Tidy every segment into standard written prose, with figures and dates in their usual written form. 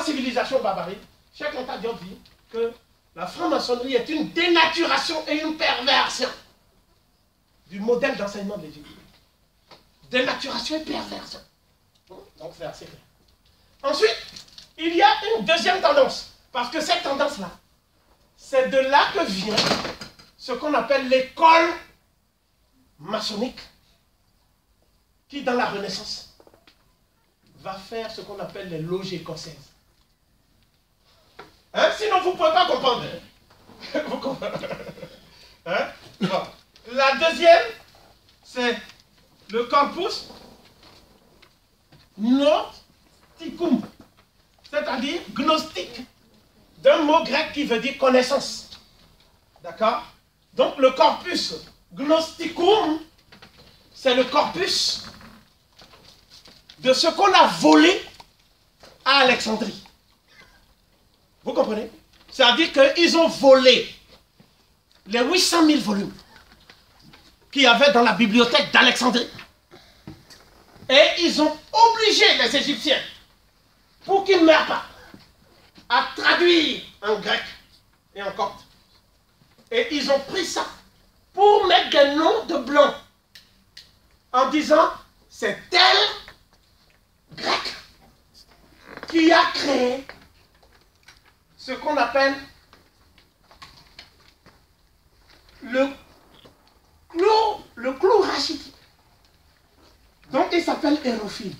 dans Civilisation Barbarie, Cheikh Anta Diop dit que la franc-maçonnerie est une dénaturation et une perversion du modèle d'enseignement de l'Égypte. Dénaturation et perversion. Donc c'est assez clair. Ensuite, il y a une deuxième tendance, parce que cette tendance-là, c'est de là que vient ce qu'on appelle l'école maçonnique, qui dans la Renaissance va faire ce qu'on appelle les loges écossaises. Hein? Sinon, vous ne pouvez pas comprendre. Vous comprenez? Hein? Bon. La deuxième, c'est le corpus gnosticum, c'est-à-dire gnostique, d'un mot grec qui veut dire connaissance. D'accord? Donc le corpus gnosticum, c'est le corpus de ce qu'on a volé à Alexandrie. Vous comprenez? C'est-à-dire qu'ils ont volé les 800 000 volumes qu'il y avait dans la bibliothèque d'Alexandrie. Et ils ont obligé les Égyptiens, pour qu'ils ne meurent pas, à traduire en grec et en copte. Et ils ont pris ça pour mettre des noms de blancs en disant c'est tel grec qui a créé ce qu'on appelle le clou rachitique. Donc il s'appelle Hérophile.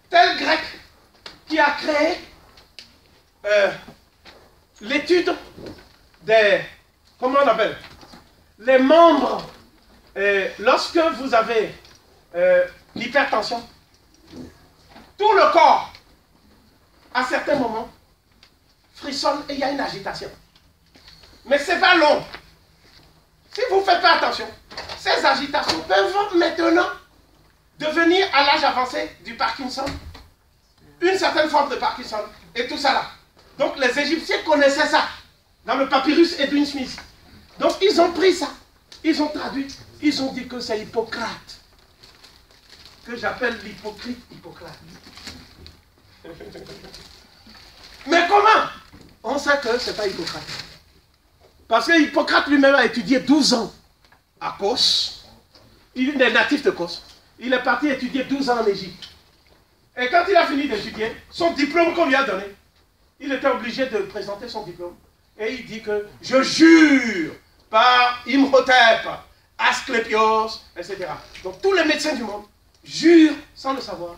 Tel grec qui a créé l'étude des, comment on appelle, les membres, lorsque vous avez l'hypertension, tout le corps, à certains moments, frissonne et il y a une agitation. Mais ce n'est pas long. Si vous ne faites pas attention, ces agitations peuvent maintenant devenir à l'âge avancé du Parkinson, une certaine forme de Parkinson, et tout ça là. Donc les Égyptiens connaissaient ça, dans le papyrus Edwin Smith. Donc ils ont pris ça, ils ont traduit, ils ont dit que c'est Hippocrate, que j'appelle l'hypocrite Hippocrate. Mais comment? On sait que ce n'est pas Hippocrate. Parce que Hippocrate lui-même a étudié 12 ans à Kos. Il est natif de Kos. Il est parti étudier 12 ans en Égypte. Et quand il a fini d'étudier, son diplôme qu'on lui a donné, il était obligé de présenter son diplôme. Et il dit que je jure par Imhotep, Asclépios, etc. Donc tous les médecins du monde jurent, sans le savoir,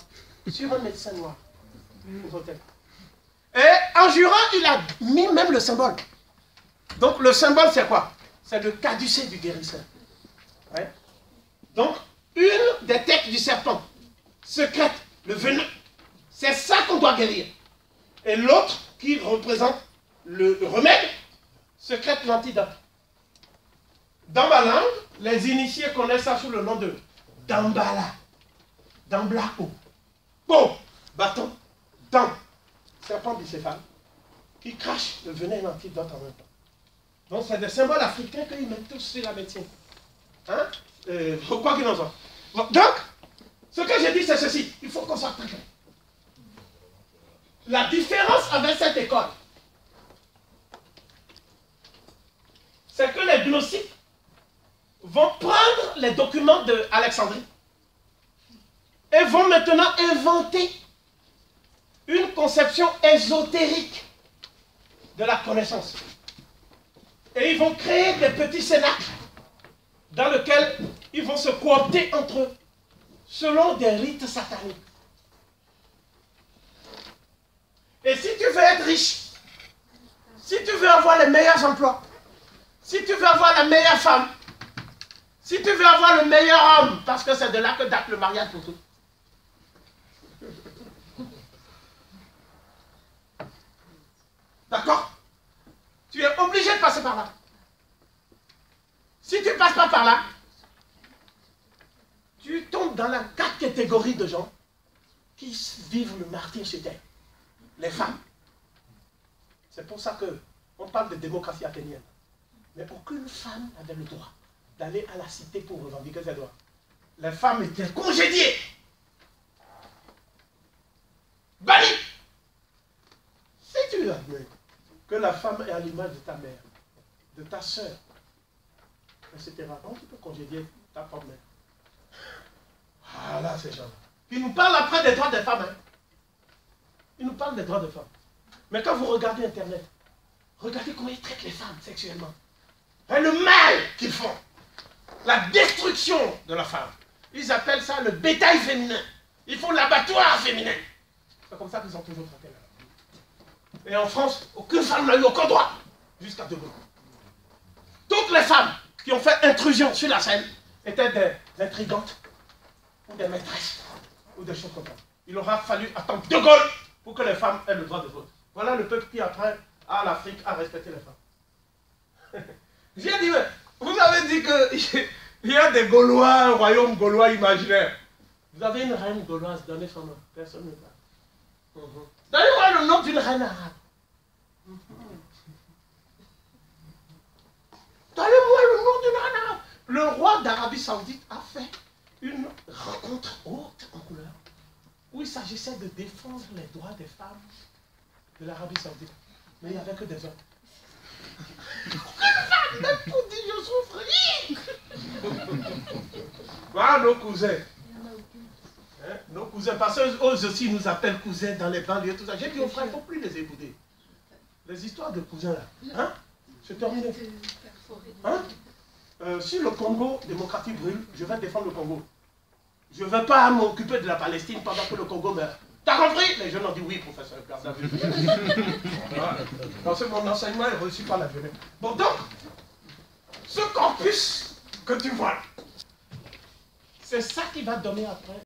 sur un médecin noir, Imhotep. Et en jurant, il a mis même le symbole. Donc le symbole c'est quoi? C'est le caducée du guérisseur. Ouais. Donc une des têtes du serpent secrète le venin. C'est ça qu'on doit guérir. Et l'autre qui représente le remède secrète l'antidote. Dans ma langue, les initiés connaissent ça sous le nom de Dambala. Damblako. Bon, bâton, dent, serpent bicéphale, qui crache le venin et l'antidote en même temps. Donc c'est des symboles africains qu'ils mettent tous sur la médecine. Hein? Quoi qu'il en soit. Bon, donc, ce que j'ai dit c'est ceci. Il faut qu'on soit très clair. La différence avec cette école, c'est que les gnostiques vont prendre les documents d'Alexandrie et vont maintenant inventer une conception ésotérique de la connaissance. Et ils vont créer des petits cénacles dans lesquels ils vont se coopter entre eux selon des rites sataniques. Et si tu veux être riche, si tu veux avoir les meilleurs emplois, si tu veux avoir la meilleure femme, si tu veux avoir le meilleur homme, parce que c'est de là que date le mariage pour tout. D'accord? Tu es obligé de passer par là. Si tu ne passes pas par là, tu tombes dans la 4 catégories de gens qui vivent le martyre sur terre. Les femmes. C'est pour ça qu'on parle de démocratie athénienne. Mais aucune femme n'avait le droit d'aller à la cité pour revendiquer ses droits. Les femmes étaient congédiées, bannies. admets que la femme est à l'image de ta mère, de ta soeur, etc. Donc tu peux congédier ta propre mère. Voilà ces gens-là. Ils nous parlent après des droits des femmes. Hein. Ils nous parlent des droits des femmes. Mais quand vous regardez Internet, regardez comment ils traitent les femmes sexuellement. Et le mal qu'ils font. La destruction de la femme. Ils appellent ça le bétail féminin. Ils font l'abattoir féminin. C'est comme ça qu'ils ont toujours traité là. Et en France, aucune femme n'a eu aucun droit. Jusqu'à De Gaulle. Toutes les femmes qui ont fait intrusion sur la scène étaient des intrigantes ou des maîtresses ou des choses comme ça. Il aura fallu attendre De Gaulle pour que les femmes aient le droit de vote. Voilà le peuple qui, après, à l'Afrique, a respecté les femmes. J'ai dit, mais vous avez dit qu'il y a des Gaulois, un royaume gaulois imaginaire. Vous avez une reine gauloise, donnez son nom. Personne ne parle. Donnez-moi le nom d'une reine arabe. Donnez-moi le nom d'une reine arabe. Le roi d'Arabie Saoudite a fait une rencontre haute en couleur où il s'agissait de défendre les droits des femmes de l'Arabie Saoudite. Mais il n'y avait que des hommes. Aucune femme même pour dire je souffre. Voilà nos cousins. Hein? Nos cousins, parce qu'eux aussi nous appellent cousins dans les banlieues, tout ça. J'ai dit aux frères, il ne faut plus les écouter. Les histoires de cousins là. Hein? C'est terminé. Hein? Si le Congo démocratique brûle, je vais défendre le Congo. Je ne vais pas m'occuper de la Palestine pendant que le Congo meurt. T'as compris? Les jeunes ont dit oui, professeur. Parce que mon enseignement est reçu par la jeunesse. Bon, donc, ce campus que tu vois, c'est ça qui va donner après